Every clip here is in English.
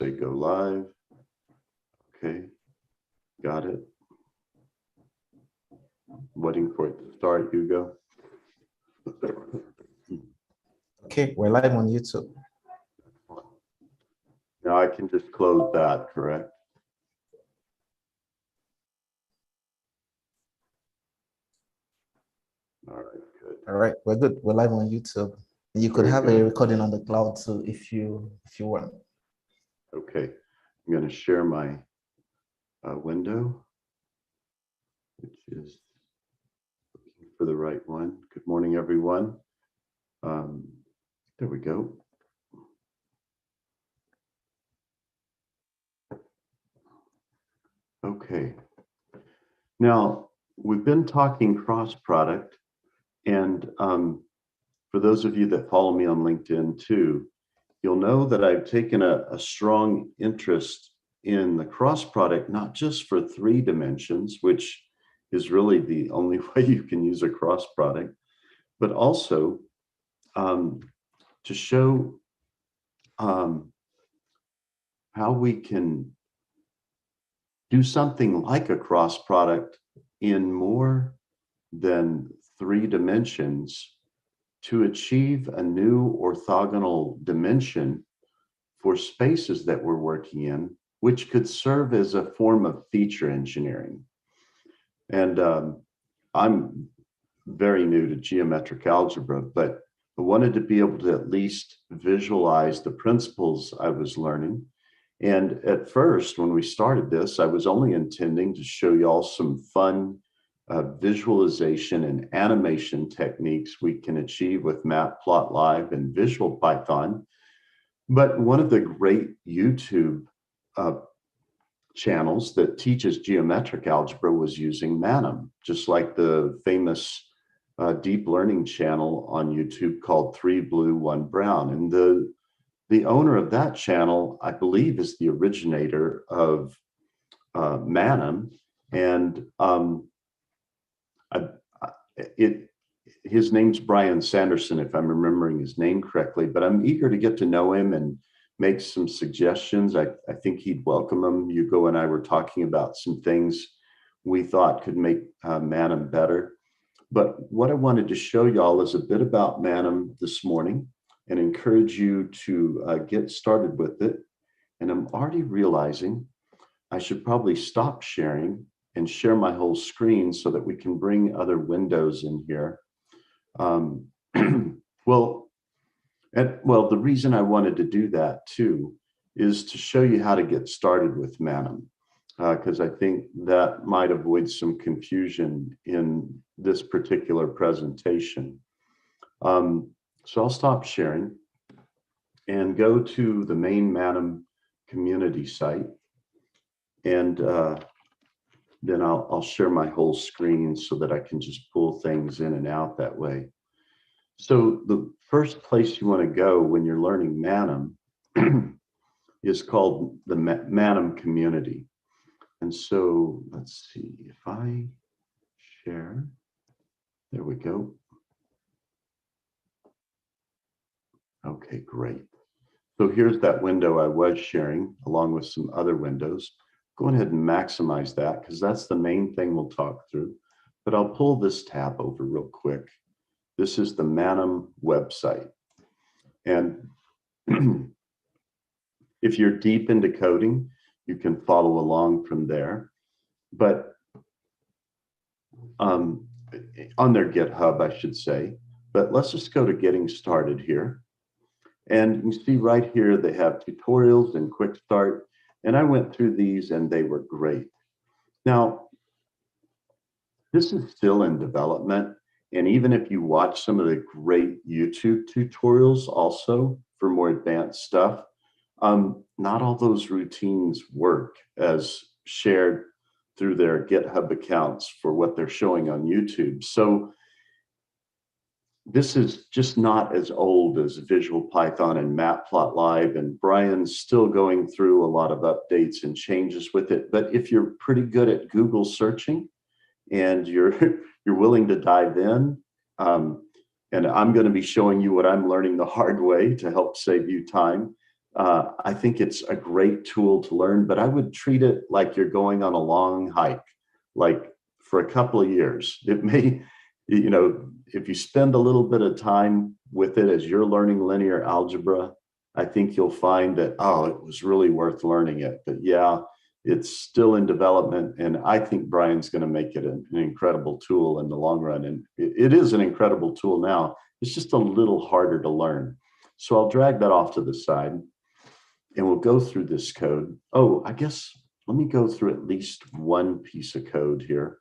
Say go live. Okay, got it. Waiting for it to start, Hugo. Okay, we're live on YouTube. Now I can just close that, correct? All right, good. All right, we're good. We're live on YouTube. You could have a recording on the cloud too if you want. Okay, I'm going to share my window, which is looking for the right one. Good morning, everyone. There we go. Okay. Now, we've been talking cross-product, and for those of you that follow me on LinkedIn too, you'll know that I've taken a strong interest in the cross-product, not just for 3 dimensions, which is really the only way you can use a cross-product, but also to show how we can do something like a cross product in more than 3 dimensions to achieve a new orthogonal dimension for spaces that we're working in, which could serve as a form of feature engineering. And I'm very new to geometric algebra, but I wanted to be able to at least visualize the principles I was learning. And at first, when we started this, I was only intending to show y'all some fun visualization and animation techniques we can achieve with Matplotlib and Visual Python. But one of the great YouTube channels that teaches geometric algebra was using Manim, just like the famous deep learning channel on YouTube called 3 Blue, 1 Brown. And the owner of that channel, I believe, is the originator of Manim. And his name's Brian Sanderson, if I'm remembering his name correctly, but I'm eager to get to know him and make some suggestions. I think he'd welcome them. Hugo and I were talking about some things we thought could make Manim better. But what I wanted to show y'all is a bit about Manim this morning and encourage you to get started with it. And I'm already realizing I should probably stop sharing and share my whole screen so that we can bring other windows in here. Well, the reason I wanted to do that too is to show you how to get started with Manim, because I think that might avoid some confusion in this particular presentation. So I'll stop sharing and go to the main Manim community site, and then I'll share my whole screen so that I can just pull things in and out that way. So the first place you want to go when you're learning Manim is called the Manim community. And so let's see if I share, there we go. Okay, great. So here's that window I was sharing along with some other windows. Go ahead and maximize that because that's the main thing we'll talk through. But I'll pull this tab over real quick. This is the Manim website. And if you're deep into coding, you can follow along from there. But on their GitHub, I should say. But let's just go to getting started here. And you can see right here, they have tutorials and quick start. And I went through these and they were great. Now, this is still in development. And even if you watch some of the great YouTube tutorials also for more advanced stuff, not all those routines work as shared through their GitHub accounts for what they're showing on YouTube. So this is just not as old as Visual Python and Matplotlib, and Brian's still going through a lot of updates and changes with it. But if you're pretty good at Google searching and you're willing to dive in, and I'm going to be showing you what I'm learning the hard way to help save you time, I think it's a great tool to learn, but I would treat it like you're going on a long hike, like for a couple of years. It may, if you spend a little bit of time with it as you're learning linear algebra, I think you'll find that, oh, it was really worth learning it. But yeah, it's still in development. And I think Brian's going to make it an incredible tool in the long run. And it is an incredible tool now. It's just a little harder to learn. So I'll drag that off to the side and we'll go through this code. Oh, I guess let me go through at least one piece of code here.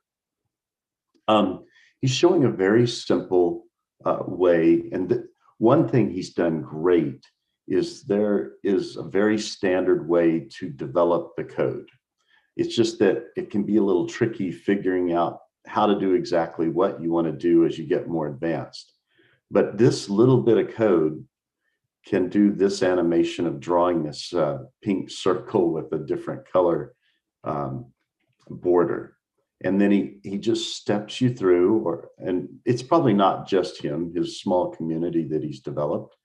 He's showing a very simple way. And one thing he's done great is there is a very standard way to develop the code. It's just that it can be a little tricky figuring out how to do exactly what you want to do as you get more advanced. But this little bit of code can do this animation of drawing this pink circle with a different color border. And then he just steps you through, and it's probably not just him, his small community that he's developed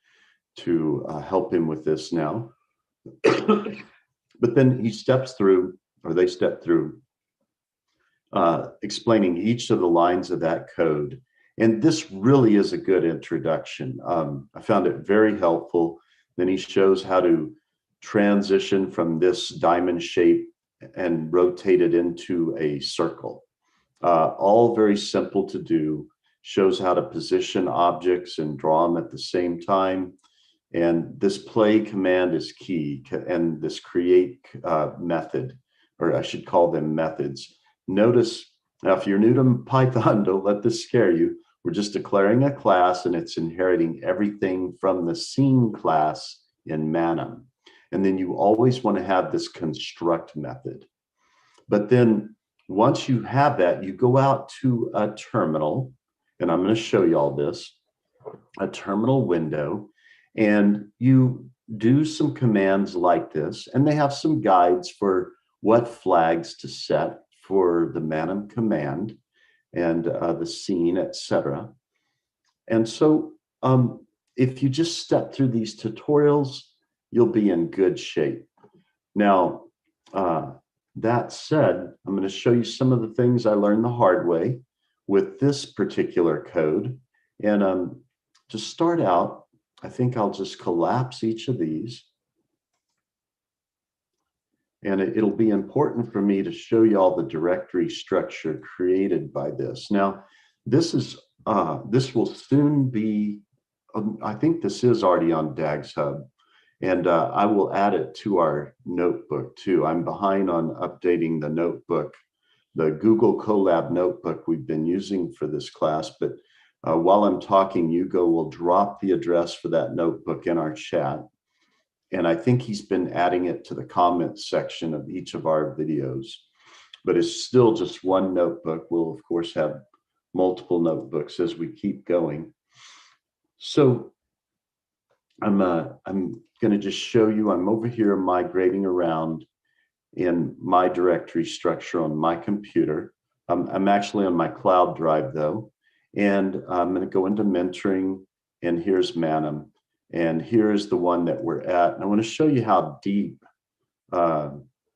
to help him with this now. But then he steps through, or they step through, explaining each of the lines of that code. And this really is a good introduction. I found it very helpful. Then he shows how to transition from this diamond shape and rotate it into a circle. All very simple to do. Shows how to position objects and draw them at the same time. And this play command is key, and this create method, or I should call them methods. Notice, now if you're new to Python, don't let this scare you. We're just declaring a class and it's inheriting everything from the scene class in Manim. And then you always want to have this construct method. But then once you have that, you go out to a terminal, and I'm going to show you all this, a terminal window, and you do some commands like this, and they have some guides for what flags to set for the Manim command and the scene, etc. And so if you just step through these tutorials, you'll be in good shape. Now, that said, I'm going to show you some of the things I learned the hard way with this particular code. And to start out, I think I'll just collapse each of these. And it'll be important for me to show you all the directory structure created by this. Now, this will soon be, I think this is already on DAG's Hub, and I will add it to our notebook too. I'm behind on updating the notebook, the Google Colab notebook we've been using for this class, but while I'm talking, Hugo will drop the address for that notebook in our chat. And I think he's been adding it to the comments section of each of our videos, but it's still just one notebook. We'll of course have multiple notebooks as we keep going. So I'm going to just show you, I'm over here migrating around in my directory structure on my computer. I'm actually on my cloud drive though, and I'm going to go into mentoring, and here's Manim. And here's the one that we're at. And I want to show you how deep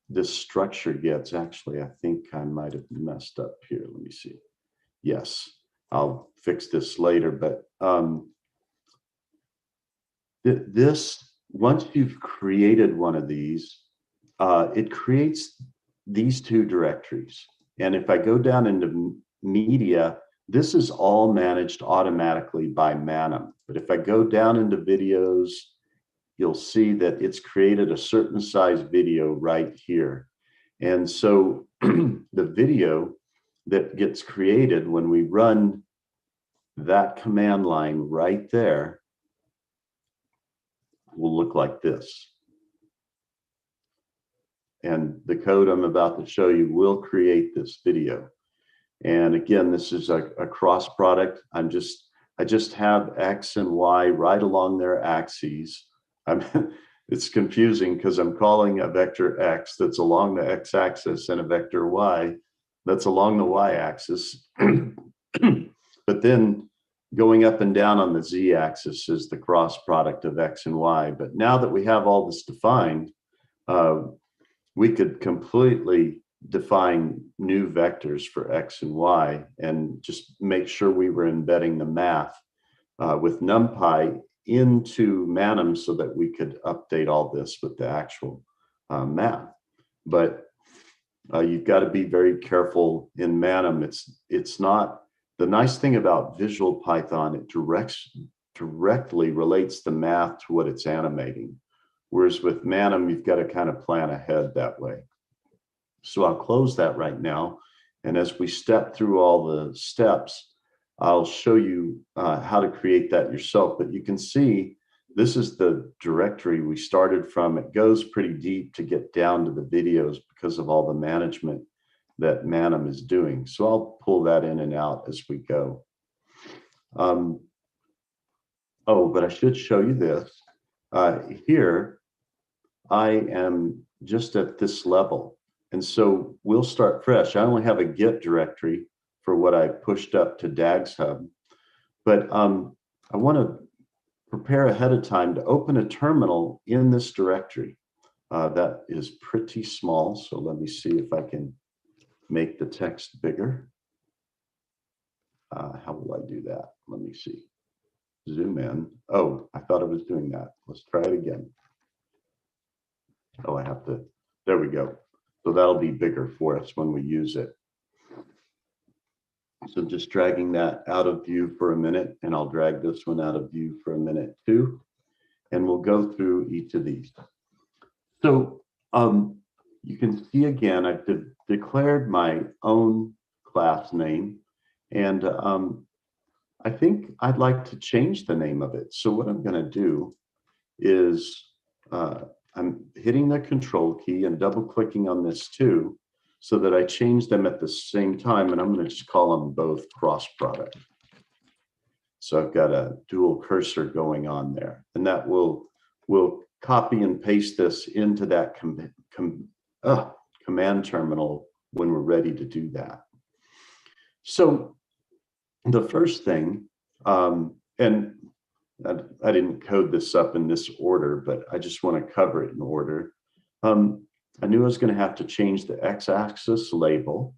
this structure gets. Actually, I think I might have messed up here. Let me see. Yes, I'll fix this later. But once you've created one of these, it creates these two directories. And if I go down into media, this is all managed automatically by Manim. But if I go down into videos, you'll see that it's created a certain size video right here. And so the video that gets created when we run that command line right there will look like this. And the code I'm about to show you will create this video. And again, this is a cross product. I just have X and Y right along their axes. It's confusing because I'm calling a vector X that's along the X axis and a vector Y that's along the Y axis. But then going up and down on the z-axis is the cross product of x and y. But now that we have all this defined, we could completely define new vectors for x and y and just make sure we were embedding the math with NumPy into Manim so that we could update all this with the actual math. But you've got to be very careful in Manim. It's not, the nice thing about visual Python, it directly relates the math to what it's animating. Whereas with Manim, you've got to kind of plan ahead that way. So I'll close that right now. And as we step through all the steps, I'll show you how to create that yourself. But you can see this is the directory we started from. It goes pretty deep to get down to the videos because of all the management that Manim is doing. So I'll pull that in and out as we go. Oh, but I should show you this. Here, I am just at this level. And so we'll start fresh. I only have a Git directory for what I pushed up to DAG's Hub. But I want to prepare ahead of time to open a terminal in this directory. That is pretty small. So let me see if I can make the text bigger. How will I do that? Let me see. Zoom in. Oh, I thought I was doing that. Let's try it again. Oh, I have to, there we go. So that'll be bigger for us when we use it. So just dragging that out of view for a minute, and I'll drag this one out of view for a minute too. And we'll go through each of these. So you can see again, I've declared my own class name, and I think I'd like to change the name of it. So what I'm going to do is I'm hitting the control key and double clicking on this too, so that I change them at the same time, and I'm going to just call them both cross product. So I've got a dual cursor going on there, and that will copy and paste this into that command terminal when we're ready to do that. So the first thing, and I didn't code this up in this order, but I just want to cover it in order. I knew I was going to have to change the x-axis label,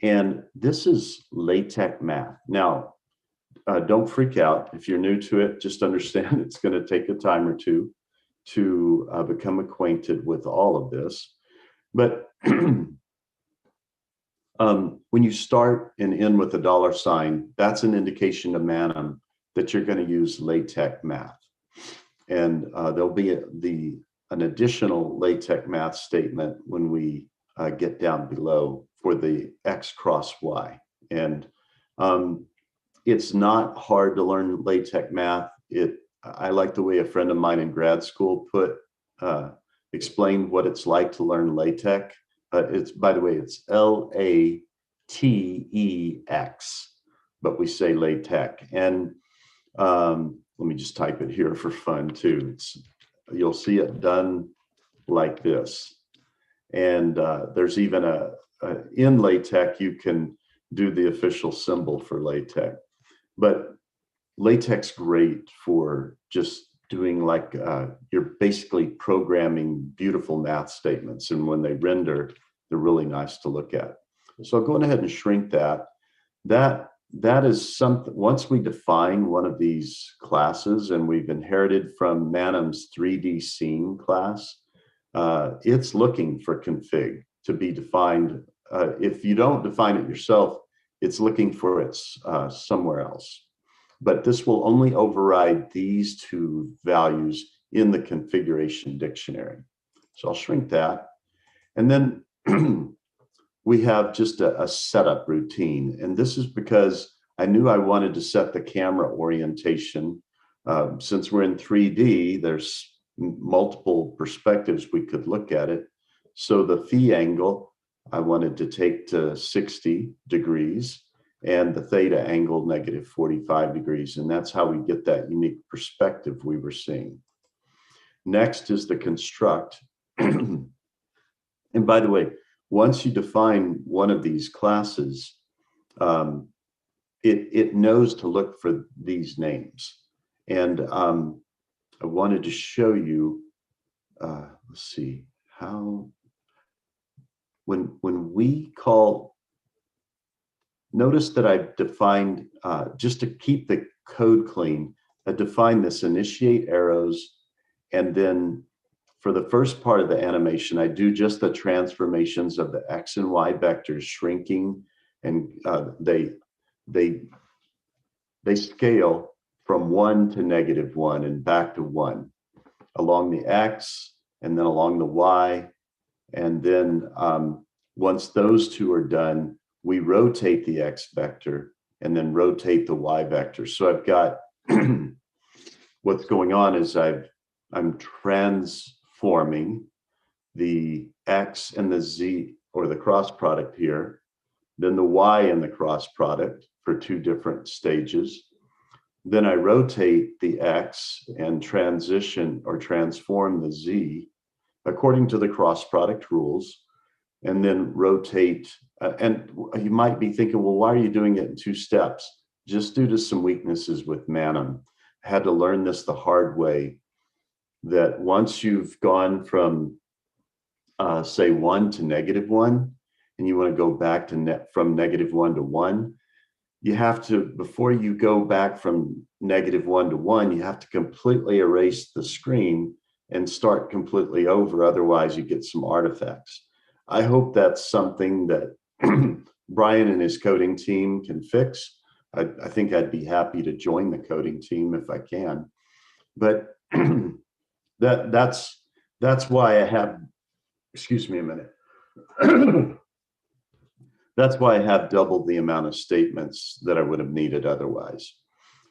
and this is LaTeX math. Now, don't freak out. If you're new to it, just understand it's going to take a time or two to become acquainted with all of this. But when you start and end with a $sign, that's an indication to Manim that you're going to use LaTeX math. And there'll be an additional LaTeX math statement when we get down below for the x cross y. And it's not hard to learn LaTeX math. I like the way a friend of mine in grad school explained what it's like to learn LaTeX. By the way, it's LaTeX, but we say LaTeX. And let me just type it here for fun too. You'll see it done like this. And there's even in LaTeX, you can do the official symbol for LaTeX. But LaTeX great for just doing like, you're basically programming beautiful math statements. And when they render, they're really nice to look at. So I'll go ahead and shrink that. That is something, once we define one of these classes, and we've inherited from Manim's 3D scene class, it's looking for config to be defined. If you don't define it yourself, it's looking for it somewhere else. But this will only override these two values in the configuration dictionary. So I'll shrink that. And then we have just a setup routine. And this is because I knew I wanted to set the camera orientation. Since we're in 3D, there's multiple perspectives we could look at it. So the phi angle, I wanted to take to 60 degrees, and the theta angle negative 45 degrees. And that's how we get that unique perspective we were seeing. Next is the construct. And by the way, once you define one of these classes, it knows to look for these names. And I wanted to show you, let's see, how, when we call, notice that I've defined, just to keep the code clean, I defined this initiate arrows, and then for the first part of the animation, I do just the transformations of the X and Y vectors shrinking, and they scale from 1 to -1 and back to 1 along the X and then along the Y. And then once those two are done, we rotate the X vector and then rotate the Y vector. So I've got what's going on is I'm transforming the X and the Z, or the cross product here, then the Y and the cross product for 2 different stages. Then I rotate the X and transition or transform the Z according to the cross product rules, and then rotate. And you might be thinking, well, why are you doing it in 2 steps? Just due to some weaknesses with Manim. I had to learn this the hard way, that once you've gone from say 1 to -1, and you want to go back to from -1 to 1, you have to, before you go back from -1 to 1, you have to completely erase the screen and start completely over. Otherwise, you get some artifacts. I hope that's something that Brian and his coding team can fix. I think I'd be happy to join the coding team if I can. But that's why I have, excuse me a minute. That's why I have doubled the amount of statements that I would have needed otherwise.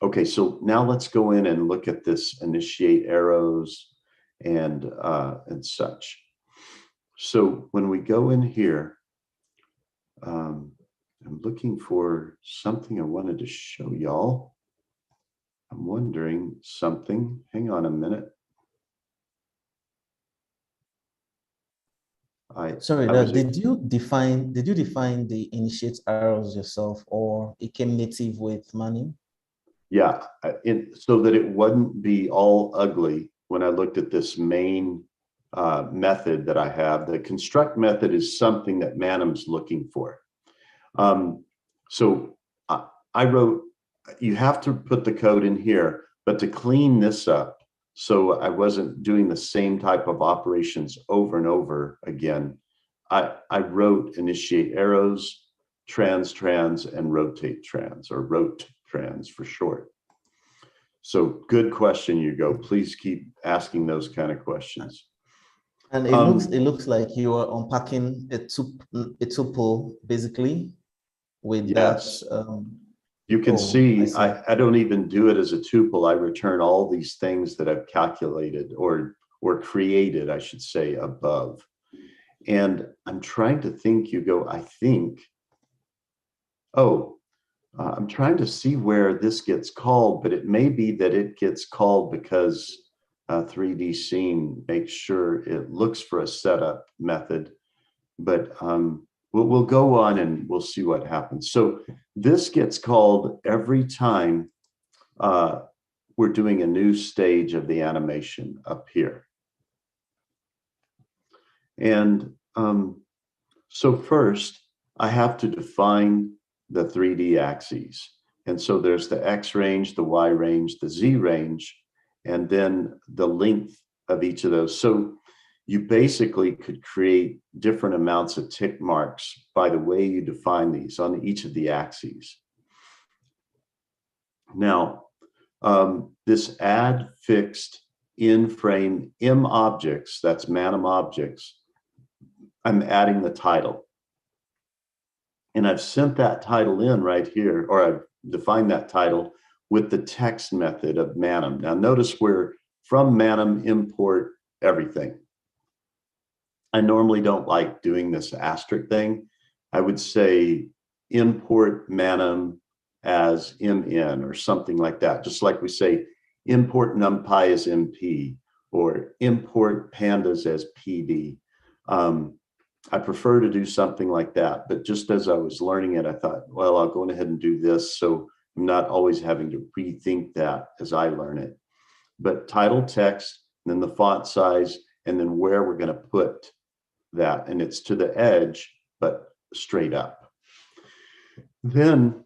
Okay, so now let's go in and look at this initiate arrows and such. So when we go in here, I'm looking for something I wanted to show y'all. I'm wondering something. Hang on a minute. Sorry, did you define the initiate arrows yourself, or it came native with Manim? Yeah, so that it wouldn't be all ugly when I looked at this main method that I have. The construct method is something that Manim's looking for. So I wrote, you have to put the code in here, but to clean this up, so I wasn't doing the same type of operations over and over again, I wrote initiate arrows, trans, and rotate trans, or rote trans for short. So good question, Hugo. Please keep asking those kind of questions. And it looks like you are unpacking a tuple basically with yes. that. You can see I don't even do it as a tuple. I return all these things that I've calculated or created, I should say, above. And I'm trying to think, Hugo, I'm trying to see where this gets called, but it may be that it gets called because 3D Scene makes sure it looks for a setup method. But we'll go on and we'll see what happens. So this gets called every time we're doing a new stage of the animation up here. And so first, I have to define the 3D axes. And so there's the X range, the Y range, the Z range, and then the length of each of those. So you basically could create different amounts of tick marks by the way you define these on each of the axes. Now, this add fixed in frame M objects, that's Manim objects, I'm adding the title. And I've sent that title in right here, or I've defined that title with the text method of Manim. Now notice we're from Manim import everything. I normally don't like doing this asterisk thing. I would say import Manim as MN or something like that. Just like we say import NumPy as MP or import pandas as PD. I prefer to do something like that. But just as I was learning it, I thought, well, I'll go ahead and do this. So I'm not always having to rethink that as I learn it. But title text, then the font size, and then where we're going to put that. And it's to the edge, but straight up. Then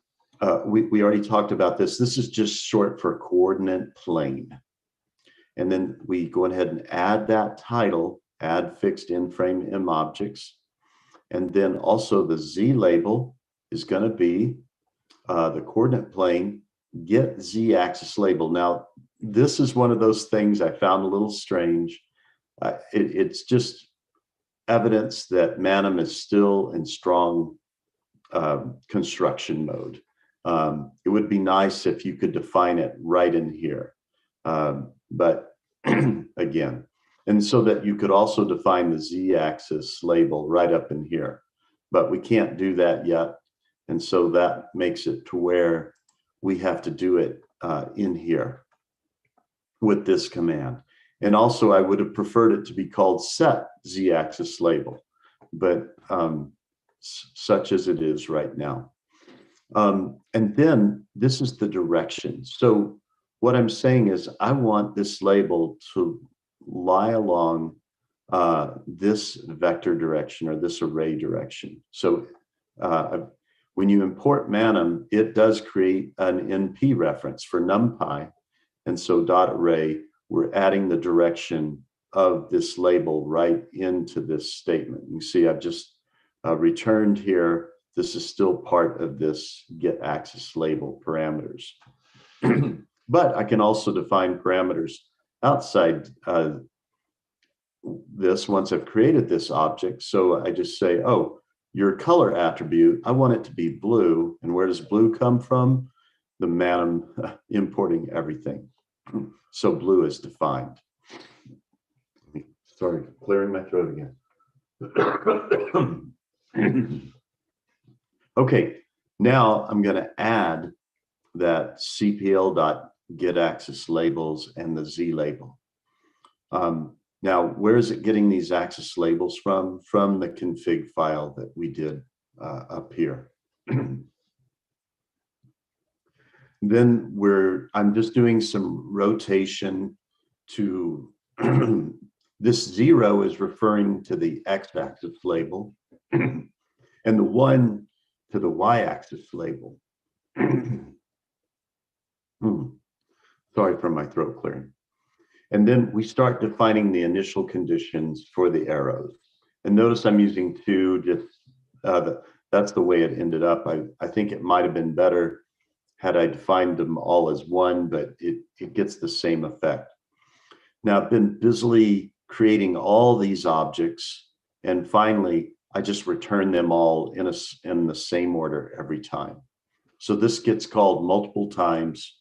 we already talked about this. This is just short for coordinate plane. And then we go ahead and add that title, add fixed in-frame M objects. And then also the Z label is going to be the coordinate plane, get Z-axis label. Now, this is one of those things I found a little strange. It's just evidence that Manim is still in strong construction mode. It would be nice if you could define it right in here. But again, and so that you could also define the Z-axis label right up in here. But we can't do that yet. And so that makes it to where we have to do it in here with this command. And also I would have preferred it to be called set Z-axis label, but such as it is right now. And then this is the direction. So what I'm saying is I want this label to lie along this vector direction or this array direction. So when you import Manim, it does create an NP reference for NumPy. And so dot array, we're adding the direction of this label right into this statement. You see, I've just returned here. This is still part of this get axis label parameters. But I can also define parameters outside this once I've created this object. So I just say, oh, your color attribute, I want it to be blue. And where does blue come from? The Manim importing everything. So blue is defined. Sorry, clearing my throat again. Okay, now I'm going to add that cpl.getAxis labels and the Z label. Now, where is it getting these axis labels from? From the config file that we did up here. Then I'm just doing some rotation to this 0 is referring to the x-axis label and the 1 to the y-axis label. Sorry for my throat clearing. And then we start defining the initial conditions for the arrows. And notice I'm using 2, just that's the way it ended up. I think it might have been better had I defined them all as 1, but it gets the same effect. Now I've been busily creating all these objects, and finally I just return them all in the same order every time. So this gets called multiple times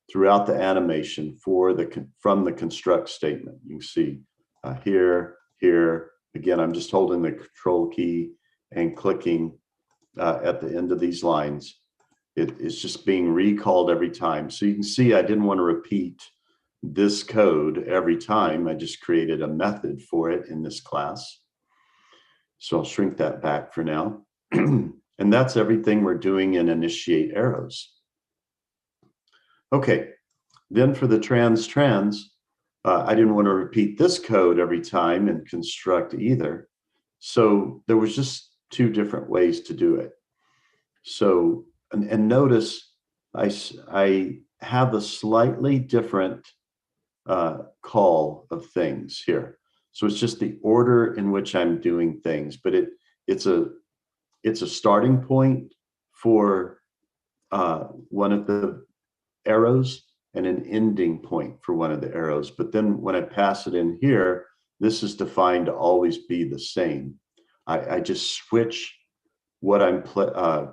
throughout the animation from the construct statement. You can see here, here. Again, I'm just holding the control key and clicking at the end of these lines. It's just being recalled every time. So you can see I didn't want to repeat this code every time. I just created a method for it in this class. So I'll shrink that back for now. And that's everything we're doing in initiate arrows. Okay, then for the trans, I didn't want to repeat this code every time and construct either. So there was just 2 different ways to do it. So, and notice I have a slightly different call of things here. So it's just the order in which I'm doing things, but it's a starting point for one of the arrows and an ending point for one of the arrows. But then when I pass it in here, this is defined to always be the same. I just switch what I'm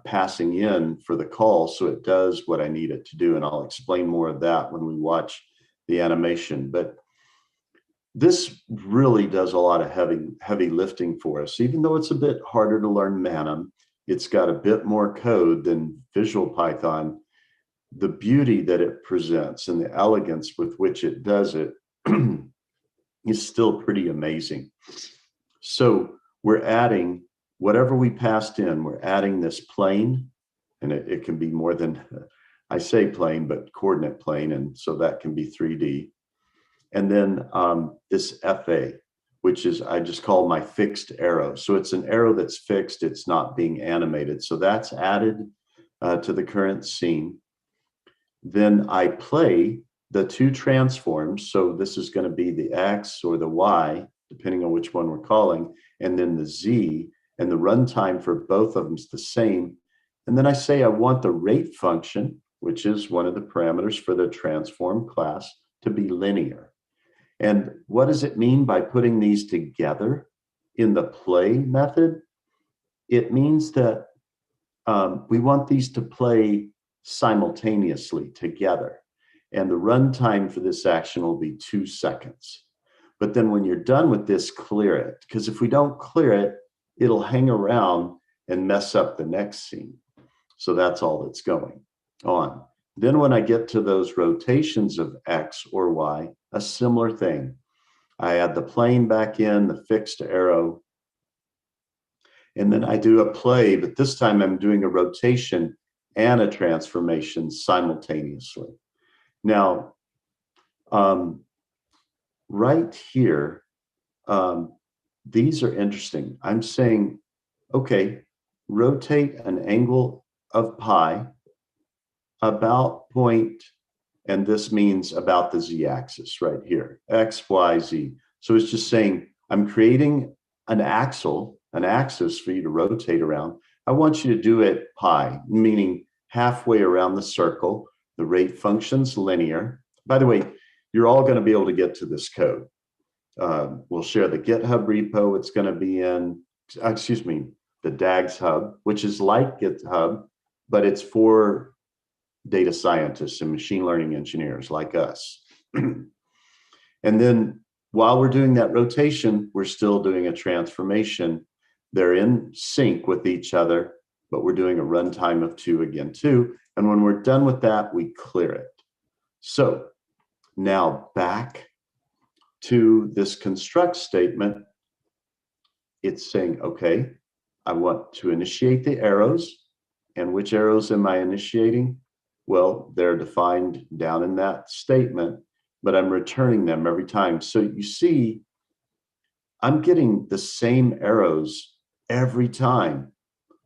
passing in for the call so it does what I need it to do. And I'll explain more of that when we watch the animation. But this really does a lot of heavy lifting for us. Even though it's a bit harder to learn Manim, it's got a bit more code than Visual Python. The beauty that it presents and the elegance with which it does it is still pretty amazing. So we're adding whatever we passed in, we're adding this plane, and it can be more than, I say plane, but coordinate plane, and so that can be 3D. And then this FA, which is, I just call my fixed arrow. So it's an arrow that's fixed, it's not being animated. So that's added to the current scene. Then I play the two transforms. So this is going to be the X or the Y, depending on which one we're calling, and then the Z, and the runtime for both of them is the same. And then I say I want the rate function, which is one of the parameters for the transform class, to be linear. And what does it mean by putting these together in the play method? It means that we want these to play simultaneously together. And the runtime for this action will be 2 seconds. But then when you're done with this, clear it. Because if we don't clear it, it'll hang around and mess up the next scene. So that's all that's going on. Then when I get to those rotations of X or Y, a similar thing. I add the plane back in, the fixed arrow, and then I do a play, but this time I'm doing a rotation and a transformation simultaneously. Now, right here, these are interesting. I'm saying, okay, rotate an angle of pi about point, and this means about the z-axis right here, x, y, z. So it's just saying I'm creating an axis for you to rotate around. I want you to do it pi, meaning halfway around the circle. The rate function's linear. By the way, you're all going to be able to get to this code. We'll share the GitHub repo. It's going to be in, the DAGS hub, which is like GitHub, but it's for data scientists and machine learning engineers like us. And then while we're doing that rotation, we're still doing a transformation. They're in sync with each other, but we're doing a runtime of 2 again too. And when we're done with that, we clear it. So now back to this construct statement. It's saying, okay, I want to initiate the arrows. And which arrows am I initiating? Well, they're defined down in that statement, but I'm returning them every time. So you see, I'm getting the same arrows every time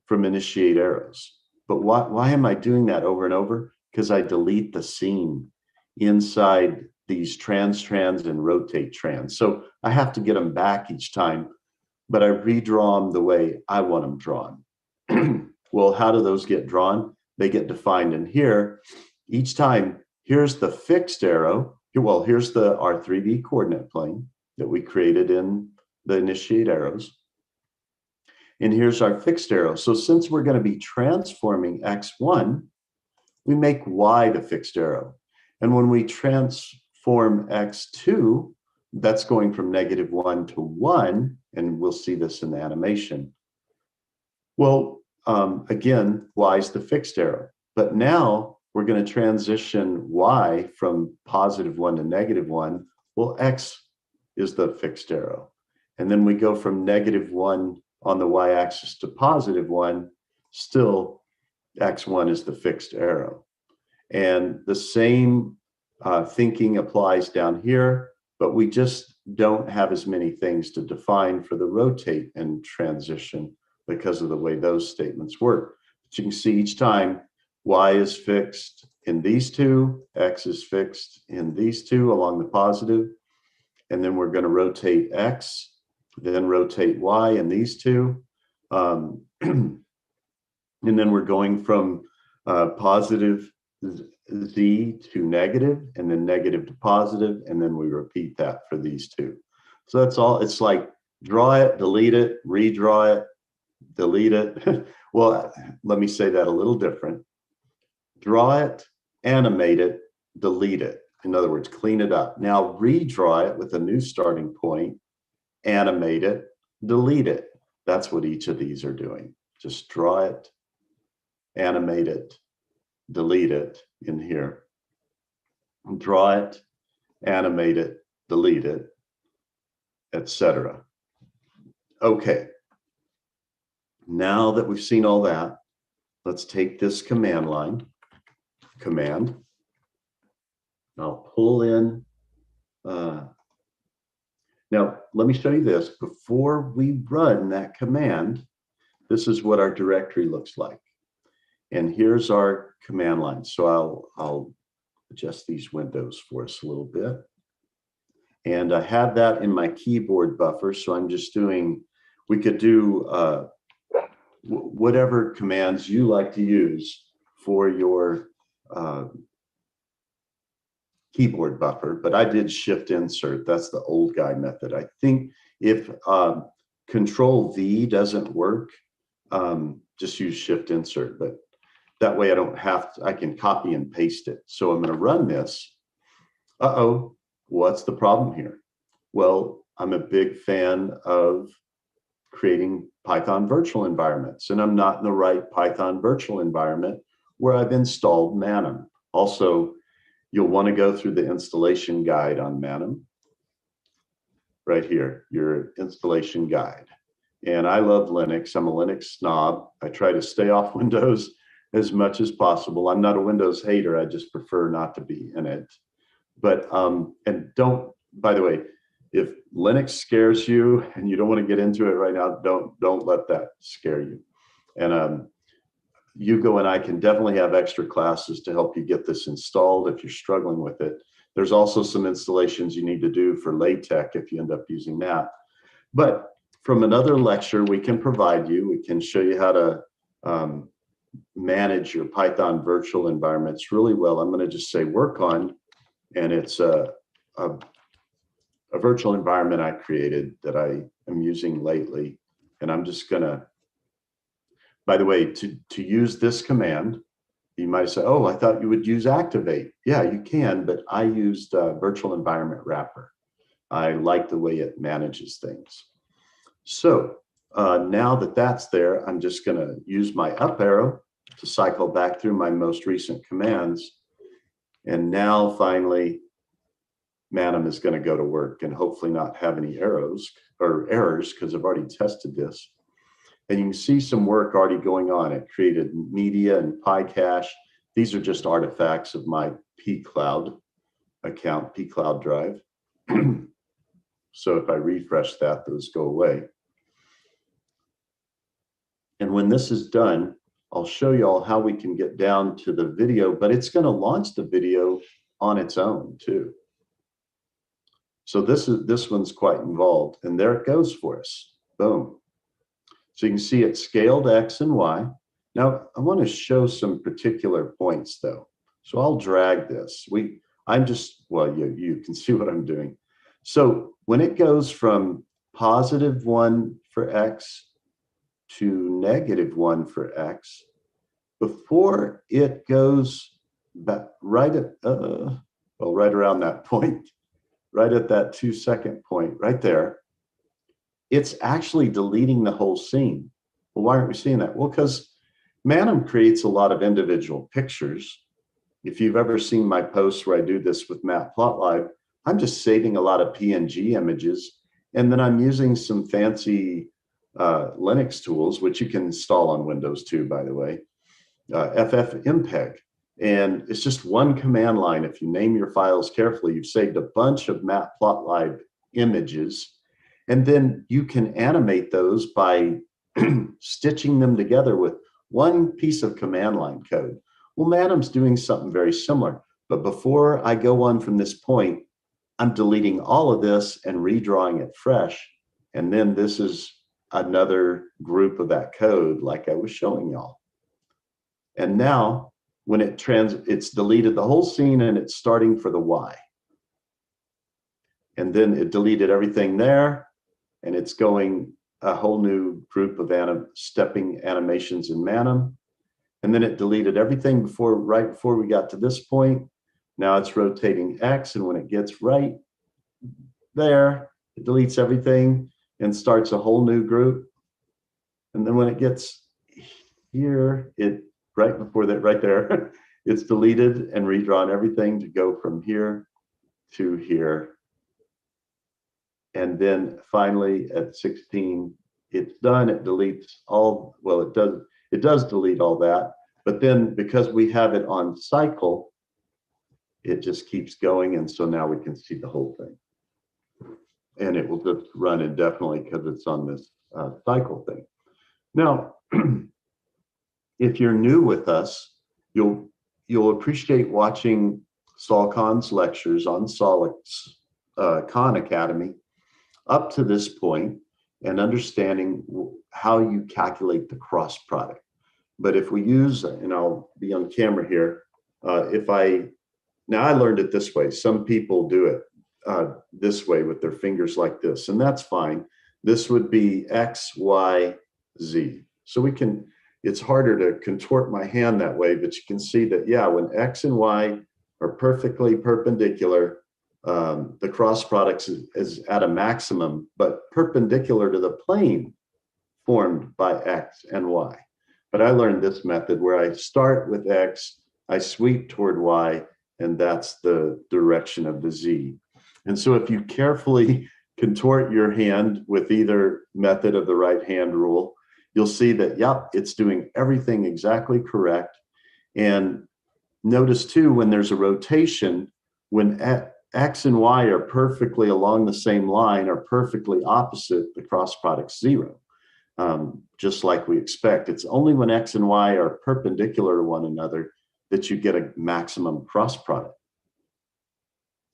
from initiate arrows. But why am I doing that over and over? Because I delete the scene inside these trans, and rotate trans. So I have to get them back each time, but I redraw them the way I want them drawn. Well, how do those get drawn? They get defined in here. Each time, here's the fixed arrow. Well, here's our 3D coordinate plane that we created in the initiate arrows. And here's our fixed arrow. So since we're going to be transforming x1, we make y the fixed arrow. And when we transform x2, that's going from -1 to 1, and we'll see this in the animation. Well, again, y is the fixed arrow. But now we're going to transition y from +1 to -1. Well, x is the fixed arrow. And then we go from -1 on the y-axis to +1, still x1 is the fixed arrow. And the same thinking applies down here, but we just don't have as many things to define for the rotate and transition because of the way those statements work. But you can see each time y is fixed in these two, x is fixed in these two along the positive, and then we're going to rotate x, then rotate y in these two. And then we're going from positive z to negative, and then negative to positive, and then we repeat that for these two. So that's all. It's like draw it, delete it, redraw it, delete it. Well, let me say that a little different. Draw it, animate it, delete it. In other words, clean it up. Now redraw it with a new starting point, animate it, delete it. That's what each of these are doing. Just draw it, animate it, delete it in here. Draw it, animate it, delete it, etc. Okay, Now that we've seen all that, let's take this command line, command. I'll pull in. Now, let me show you this. Before we run that command, this is what our directory looks like. And here's our command line. So I'll adjust these windows for us a little bit. And I have that in my keyboard buffer. So I'm just doing, we could do whatever commands you like to use for your keyboard buffer, but I did shift insert. That's the old guy method. I think if Control V doesn't work, just use shift insert, but that way I don't have to, I can copy and paste it. So I'm going to run this. Uh-oh, what's the problem here? Well, I'm a big fan of creating Python virtual environments, and I'm not in the right Python virtual environment where I've installed Manim. Also, you'll want to go through the installation guide on Manim. Right here, your installation guide. And I love Linux. I'm a Linux snob. I try to stay off Windows as much as possible. I'm not a Windows hater. I just prefer not to be in it. But, and don't, by the way, if Linux scares you and you don't want to get into it right now, don't let that scare you. And Hugo and I can definitely have extra classes to help you get this installed if you're struggling with it. There's also some installations you need to do for LaTeX if you end up using that. But from another lecture, we can provide you, we can show you how to manage your Python virtual environments really well. I'm going to just say work on, and it's a virtual environment I created that I am using lately. And I'm just going to, by the way, to use this command, you might say, oh, I thought you would use activate. Yeah, you can, but I used virtual environment wrapper. I like the way it manages things. So now that that's there, I'm just going to use my up arrow to cycle back through my most recent commands. And now finally, Manim is going to go to work and hopefully not have any errors because I've already tested this. And you can see some work already going on. It created media and PyCache. These are just artifacts of my pCloud account, pCloud drive. So if I refresh that, those go away. And when this is done, I'll show you all how we can get down to the video, but it's going to launch the video on its own too. So this one's quite involved, and there it goes for us. Boom. So you can see it scaled X and Y. Now I want to show some particular points though. So I'll drag this. I'm just, well, you can see what I'm doing. So when it goes from +1 for X to -1 for X, before it goes back right around that point, right at that 2-second point right there, it's actually deleting the whole scene. Well, why aren't we seeing that? Well, because Manim creates a lot of individual pictures. If you've ever seen my posts where I do this with Matplotlib, I'm just saving a lot of PNG images, and then I'm using some fancy Linux tools, which you can install on Windows too, by the way, FFmpeg. And it's just one command line. If you name your files carefully, you've saved a bunch of Matplotlib images. And then you can animate those by stitching them together with one piece of command line code. Well, Manim's doing something very similar. But before I go on from this point, I'm deleting all of this and redrawing it fresh. And then this is another group of that code like I was showing y'all. And now when it's deleted the whole scene and it's starting for the Y. And then it deleted everything there. And it's going a whole new group of stepping animations in Manim. And then it deleted everything right before we got to this point. Now it's rotating X, and when it gets right there, it deletes everything and starts a whole new group. And then when it gets here, right before that, right there, it's deleted and redrawn everything to go from here to here. And then finally at 16, it's done, it deletes all, well, it does delete all that, but then because we have it on cycle, it just keeps going. And so now we can see the whole thing. And it will just run indefinitely because it's on this cycle thing. Now, if you're new with us, you'll appreciate watching Saul Khan's lectures on Saul's Khan Academy up to this point and understanding how you calculate the cross product. But if we use, and I'll be on camera here, now I learned it this way. Some people do it this way with their fingers like this, and that's fine. This would be X, Y, Z. So we can, it's harder to contort my hand that way, but you can see that, yeah, when X and Y are perfectly perpendicular, the cross product is at a maximum, but perpendicular to the plane formed by X and Y. But I learned this method where I start with X, I sweep toward Y, and that's the direction of the Z. And so if you carefully contort your hand with either method of the right hand rule, you'll see that, yep, it's doing everything exactly correct. And notice too, when there's a rotation, when X and Y are perfectly along the same line or perfectly opposite, the cross product's zero, just like we expect. It's only when X and Y are perpendicular to one another that you get a maximum cross product.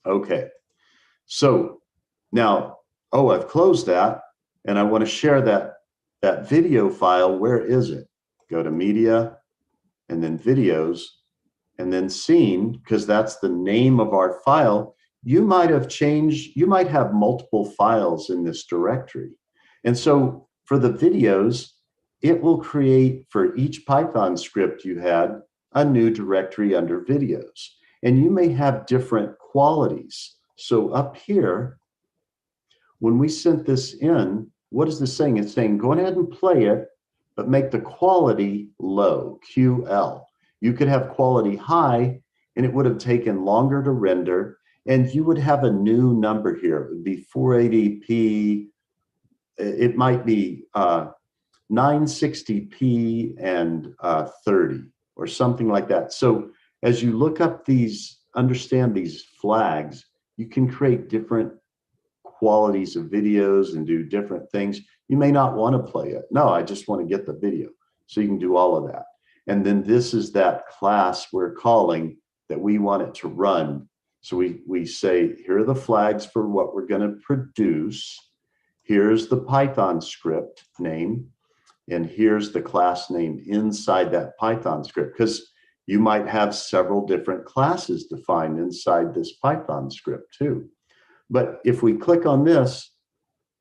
Okay, so now, oh, I've closed that, and I want to share that video file. Where is it? Go to media, and then videos, and then scene, because that's the name of our file. You might have changed, you might have multiple files in this directory. And so for the videos, it will create for each Python script you had a new directory under videos. And you may have different qualities. So up here, when we sent this in, what is this saying? It's saying, go ahead and play it, but make the quality low, QL. You could have quality high, and it would have taken longer to render, and you would have a new number here. It would be 480p. It might be 960p and 30 or something like that. So as you look up these, understand these flags, you can create different qualities of videos and do different things. You may not want to play it. No, I just want to get the video. So you can do all of that. And then this is that class we're calling that we want it to run. So we say, here are the flags for what we're going to produce. Here's the Python script name. And here's the class name inside that Python script, because you might have several different classes defined inside this Python script too. But if we click on this,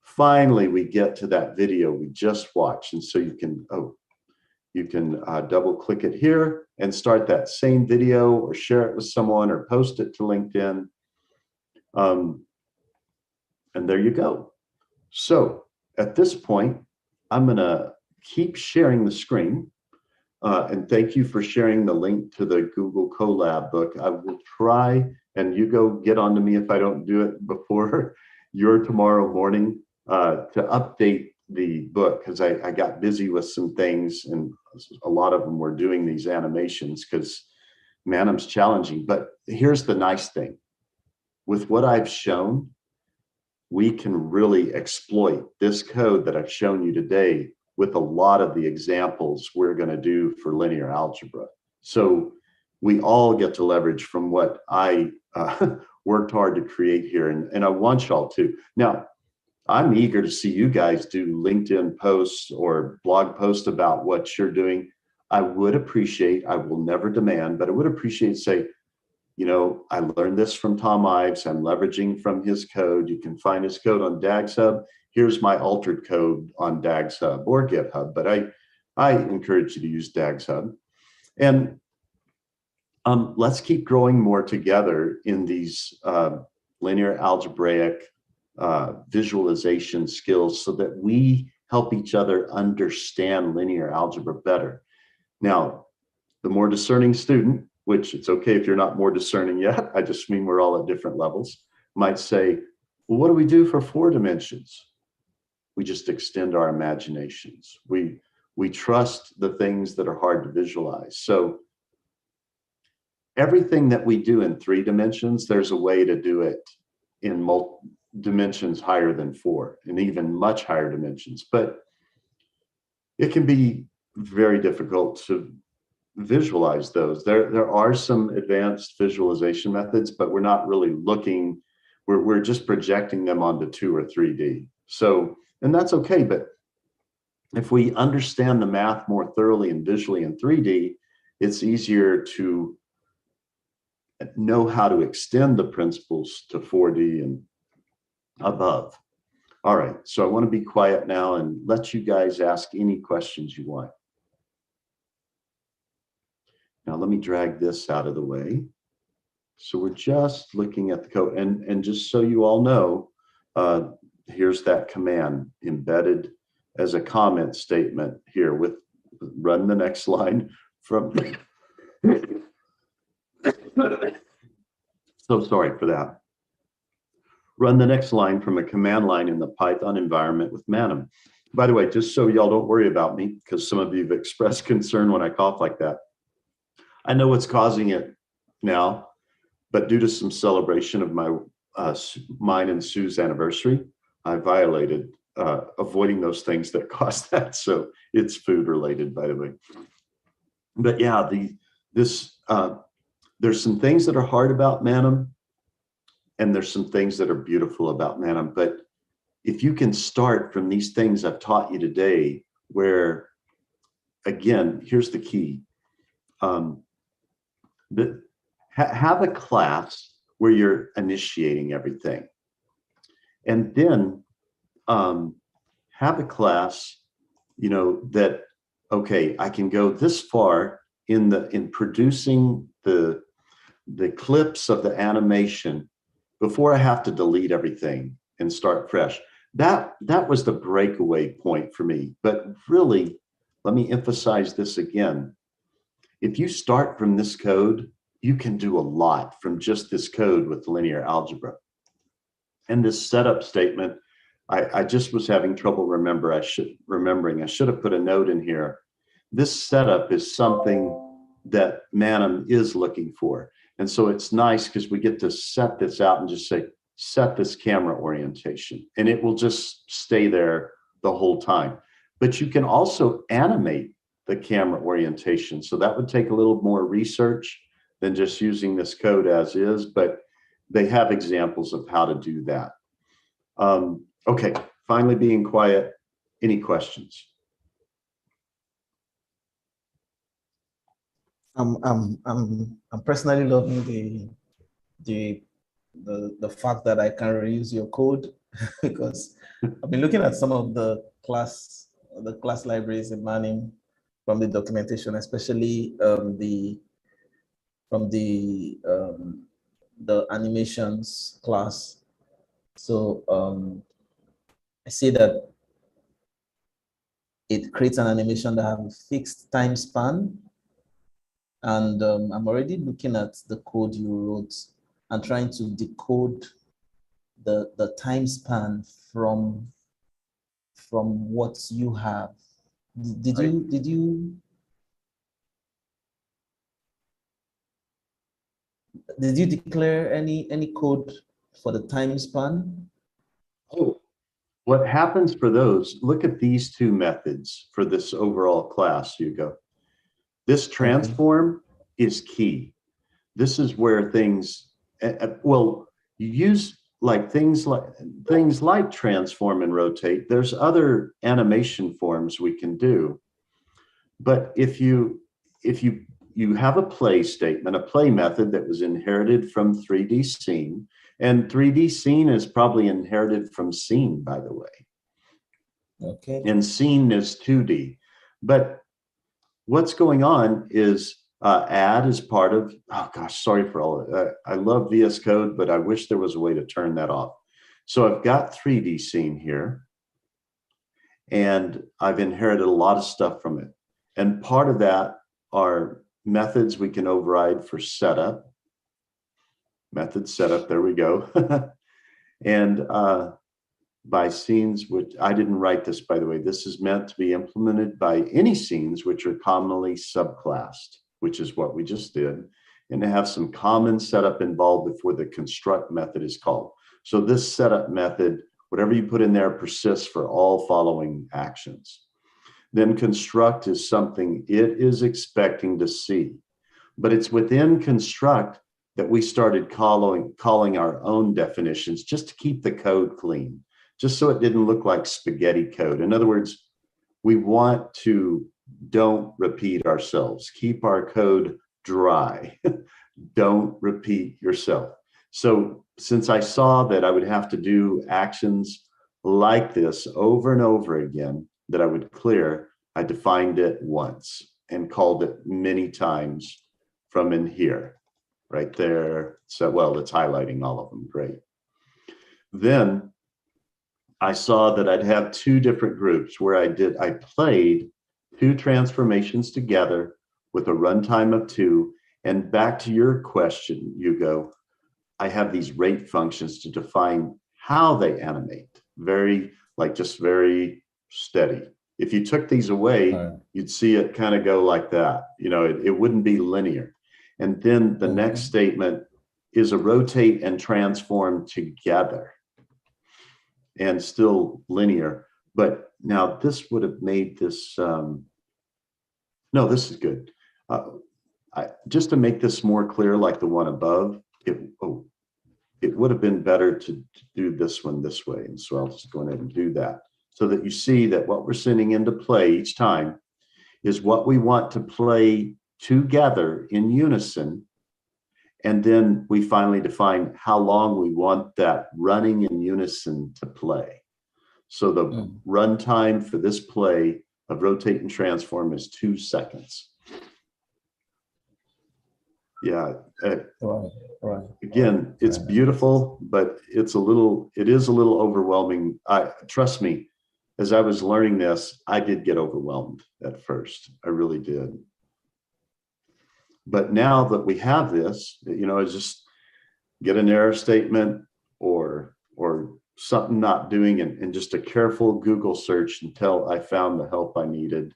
finally we get to that video we just watched. And so you can, double click it here and start that same video or share it with someone or post it to LinkedIn. And there you go. So at this point, I'm gonna keep sharing the screen. And thank you for sharing the link to the Google Colab book. I will try, and you go get on to me if I don't do it before your tomorrow morning, to update the book, because I got busy with some things, and a lot of them were doing these animations because Manim's challenging. But here's the nice thing. With what I've shown, we can really exploit this code that I've shown you today with a lot of the examples we're going to do for linear algebra. So we all get to leverage from what I worked hard to create here, and I want y'all to. Now, I'm eager to see you guys do LinkedIn posts or blog posts about what you're doing. I would appreciate, I will never demand, but I would appreciate, say, you know, I learned this from Thom Ives. I'm leveraging from his code. You can find his code on DAG's Hub. Here's my altered code on DAG's Hub or GitHub, but I encourage you to use DAG's Hub. And let's keep growing more together in these linear algebraic visualization skills so that we help each other understand linear algebra better. Now, the more discerning student, which it's okay if you're not more discerning yet, I just mean we're all at different levels, might say, well, what do we do for 4 dimensions? we just extend our imaginations. We trust the things that are hard to visualize. So everything that we do in 3 dimensions, there's a way to do it in dimensions higher than 4 and even much higher dimensions. But it can be very difficult to visualize those. There are some advanced visualization methods, but we're not really looking, we're just projecting them onto 2 or 3D. So, and that's okay, but if we understand the math more thoroughly and visually in 3D, it's easier to know how to extend the principles to 4D and above. All right, so I want to be quiet now and let you guys ask any questions you want. Now let me drag this out of the way. So we're just looking at the code, and just so you all know, here's that command embedded as a comment statement here with run the next line from so sorry for that. Run the next line from a command line in the Python environment with Manim. By the way, just so y'all don't worry about me, because some of you have expressed concern when I cough like that. I know what's causing it now, but due to some celebration of mine and Sue's anniversary, I violated avoiding those things that cause that. So it's food related, by the way. But yeah, there's some things that are hard about Manim, and there's some things that are beautiful about Manim. But if you can start from these things I've taught you today, where, again, here's the key. Have a class where you're initiating everything. And then have a class, that, okay, I can go this far in producing the clips of the animation before I have to delete everything and start fresh. That was the breakaway point for me. But really, let me emphasize this again. If you start from this code, you can do a lot from just this code with linear algebra. And this setup statement, I just was having trouble remembering. I should have put a note in here. This setup is something that Manim is looking for. And so it's nice because we get to set this out and just say, set this camera orientation, and it will just stay there the whole time. But you can also animate the camera orientation. So that would take a little more research than just using this code as is, but they have examples of how to do that. Okay, finally being quiet. Any questions? I'm personally loving the fact that I can reuse your code because I've been looking at some of the class libraries in Manim from the documentation, especially from the animations class. So I see that it creates an animation that has a fixed time span. And I'm already looking at the code you wrote and trying to decode the time span from what you have. Did you declare any code for the time span? Oh, what happens for those, look at these 2 methods for this overall class, Hugo. This transform is key. This is where things, well, you use things like transform and rotate. There's other animation forms we can do. But if you have a play statement, a play method that was inherited from 3D scene, and 3D scene is probably inherited from scene, by the way. Okay. And scene is 2D. But what's going on is add is part of, oh gosh, sorry for all of that. I love VS Code, but I wish there was a way to turn that off. So I've got 3D scene here, and I've inherited a lot of stuff from it. And part of that are methods we can override for setup. Method setup, there we go. And by scenes, which I didn't write this, by the way. This is meant to be implemented by any scenes which are commonly subclassed, which is what we just did, and to have some common setup involved before the construct method is called. So this setup method, whatever you put in there, persists for all following actions. Then construct is something it is expecting to see. But it's within construct that we started calling our own definitions just to keep the code clean, just so it didn't look like spaghetti code. In other words, we want to don't repeat ourselves, keep our code dry. Don't repeat yourself. So since I saw that I would have to do actions like this over and over again that I would clear, I defined it once and called it many times from in here, right there. So, well, it's highlighting all of them. Great. Then I saw that I'd have two different groups where I played two transformations together with a runtime of 2. And back to your question, Hugo, I have these rate functions to define how they animate. Just very steady. If you took these away, you'd see it kind of go like that. It wouldn't be linear. And then the next statement is a rotate and transform together and still linear. But now this would have made this, no, this is good. Just to make this more clear, like the one above, it would have been better to do this one this way. And so I'll just go ahead and do that so that you see that what we're sending into play each time is what we want to play together in unison. And then we finally define how long we want that running in unison to play. So the runtime for this play of rotate and transform is 2 seconds. Yeah. Right. Again, it's beautiful, but it is a little overwhelming. Trust me, as I was learning this, I did get overwhelmed at first. I really did. But now that we have this, I just get an error statement or something not doing, and just a careful Google search until I found the help I needed.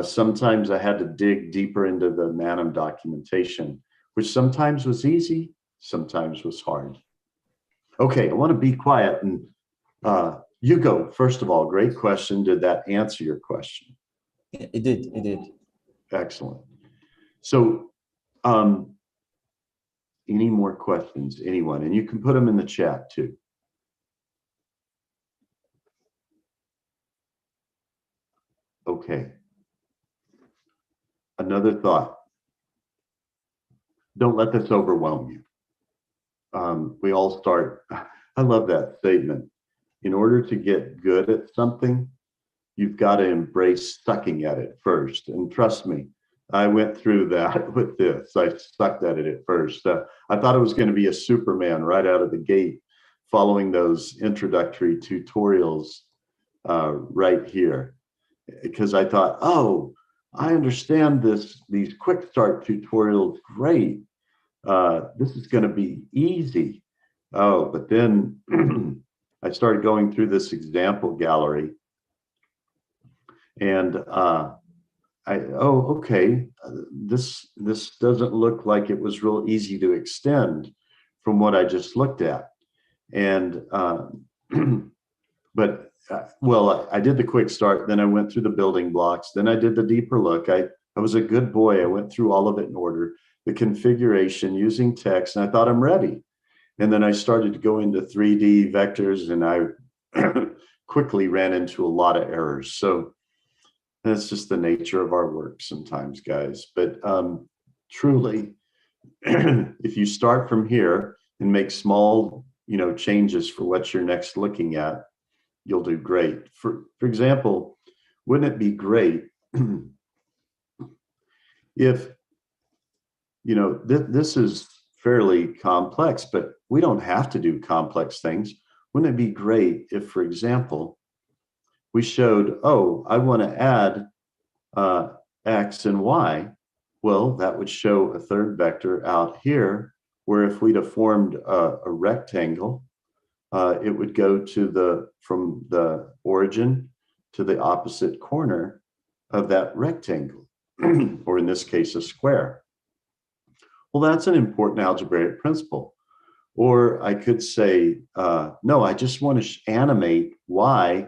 Sometimes I had to dig deeper into the Manim documentation, which sometimes was easy, sometimes was hard. Okay, I want to be quiet. And Hugo, first of all, great question. Did that answer your question? It did. Excellent. So any more questions, anyone? And you can put them in the chat too. Okay. Another thought. Don't let this overwhelm you. We all start, I love that statement. In order to get good at something, you've got to embrace sucking at it first. And trust me, I went through that with this. I sucked at it at first. I thought it was going to be a Superman right out of the gate, following those introductory tutorials right here. Because I thought, oh, I understand these quick start tutorials, great. This is going to be easy. Oh, but then I started going through this example gallery, and okay, this doesn't look like it was real easy to extend from what I just looked at. And well, I did the quick start, then I went through the building blocks, then I did the deeper look. I was a good boy. I went through all of it in order, the configuration using text, and I thought I'm ready. And then I started to go into 3D vectors, and I quickly ran into a lot of errors. So that's just the nature of our work sometimes, guys. But truly, if you start from here and make small, changes for what you're next looking at, you'll do great. For example, wouldn't it be great if, this is fairly complex, but we don't have to do complex things. Wouldn't it be great if, for example, we showed, oh, I want to add X and Y. Well, that would show a third vector out here, where if we'd have formed a rectangle, it would go to from the origin to the opposite corner of that rectangle, or in this case, a square. Well, that's an important algebraic principle. Or I could say, no, I just want to animate y,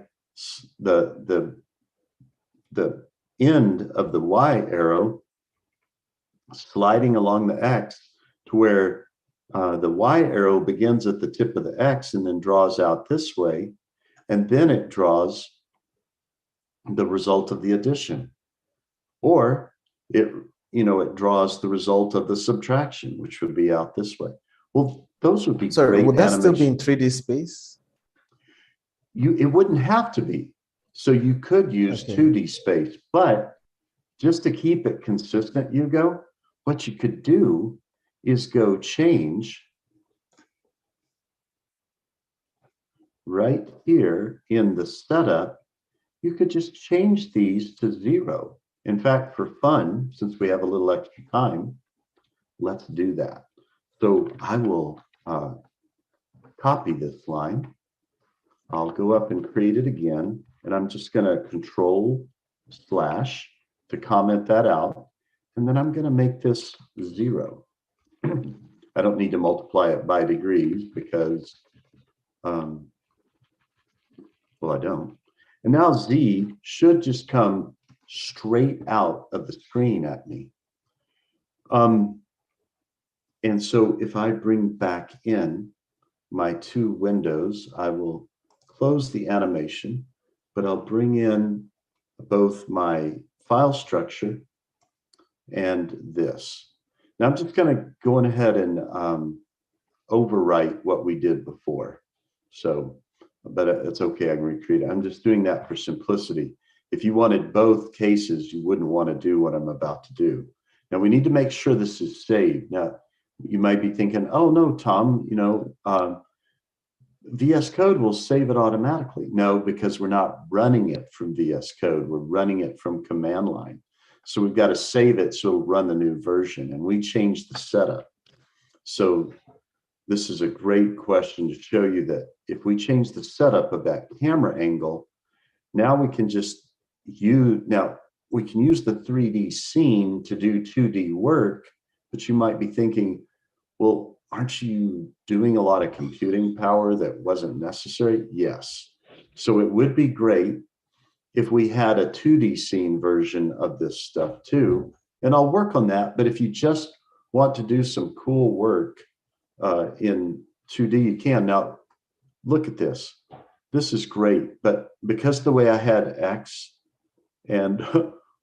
the end of the y arrow sliding along the x to where the y arrow begins at the tip of the x and then draws out this way, and then it draws the result of the addition. Or it draws the result of the subtraction, which would be out this way. Well, those would be Sorry, would that animation. still be in 3D space? It wouldn't have to be. So you could use 2D space, but just to keep it consistent, Hugo, what you could do is go change right here in the setup. You could just change these to 0. In fact, for fun, since we have a little extra time, let's do that. So I will copy this line. I'll go up and create it again, and I'm just going to Control/ to comment that out, and then I'm going to make this 0. I don't need to multiply it by degrees because, well, I don't. And now Z should just come straight out of the screen at me. And so if I bring back in my 2 windows, I will close the animation, but I'll bring in both my file structure and this. Now I'm just going to go ahead and overwrite what we did before. So, but it's okay, I can recreate it. I'm just doing that for simplicity. If you wanted both cases, you wouldn't want to do what I'm about to do. Now we need to make sure this is saved. Now you might be thinking, oh no, Thom, VS Code will save it automatically. No, because we're not running it from VS Code. We're running it from command line. So we've got to save it so it'll run the new version. And we changed the setup. So this is a great question to show you that if we change the setup of that camera angle, now we can just use the 3D scene to do 2D work, but you might be thinking, well, aren't you doing a lot of computing power that wasn't necessary? Yes. So it would be great if we had a 2D scene version of this stuff too. And I'll work on that. But if you just want to do some cool work in 2D, you can. Now, look at this. This is great. But because the way I had X and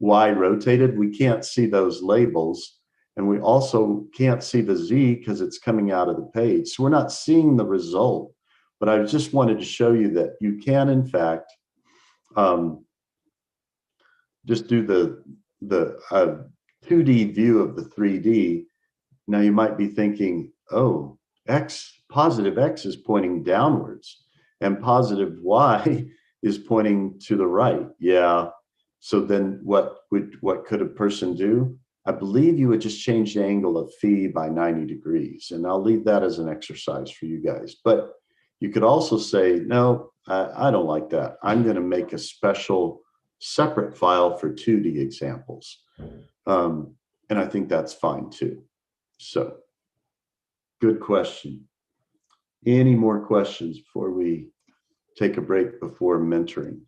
Y rotated, we can't see those labels. And we also can't see the Z because it's coming out of the page. So we're not seeing the result. But I just wanted to show you that you can, in fact, just do the 2D view of the 3D. Now you might be thinking, oh, positive X is pointing downwards and positive Y is pointing to the right. Yeah. So then what could a person do? I believe you would just change the angle of phi by 90 degrees. And I'll leave that as an exercise for you guys. But you could also say, no, I don't like that. I'm going to make a special separate file for 2D examples. And I think that's fine too. So good question. Any more questions before we take a break before mentoring?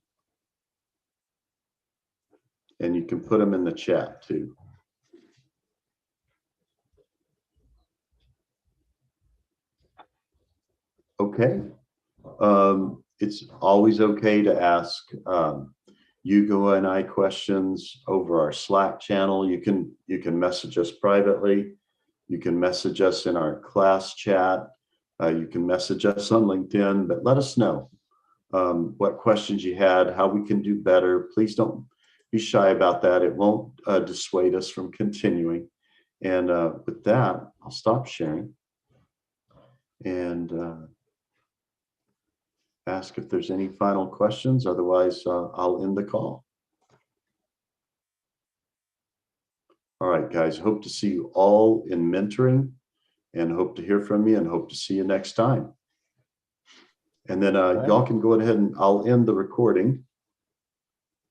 And you can put them in the chat too. Okay. It's always okay to ask Hugo and I questions over our Slack channel. You can message us privately. You can message us in our class chat. You can message us on LinkedIn, but let us know what questions you had, how we can do better. Please don't be shy about that. It won't dissuade us from continuing. And with that, I'll stop sharing and ask if there's any final questions. Otherwise, I'll end the call. All right, guys, hope to see you all in mentoring and hope to hear from you and hope to see you next time. And then All right. y'all can go ahead and I'll end the recording.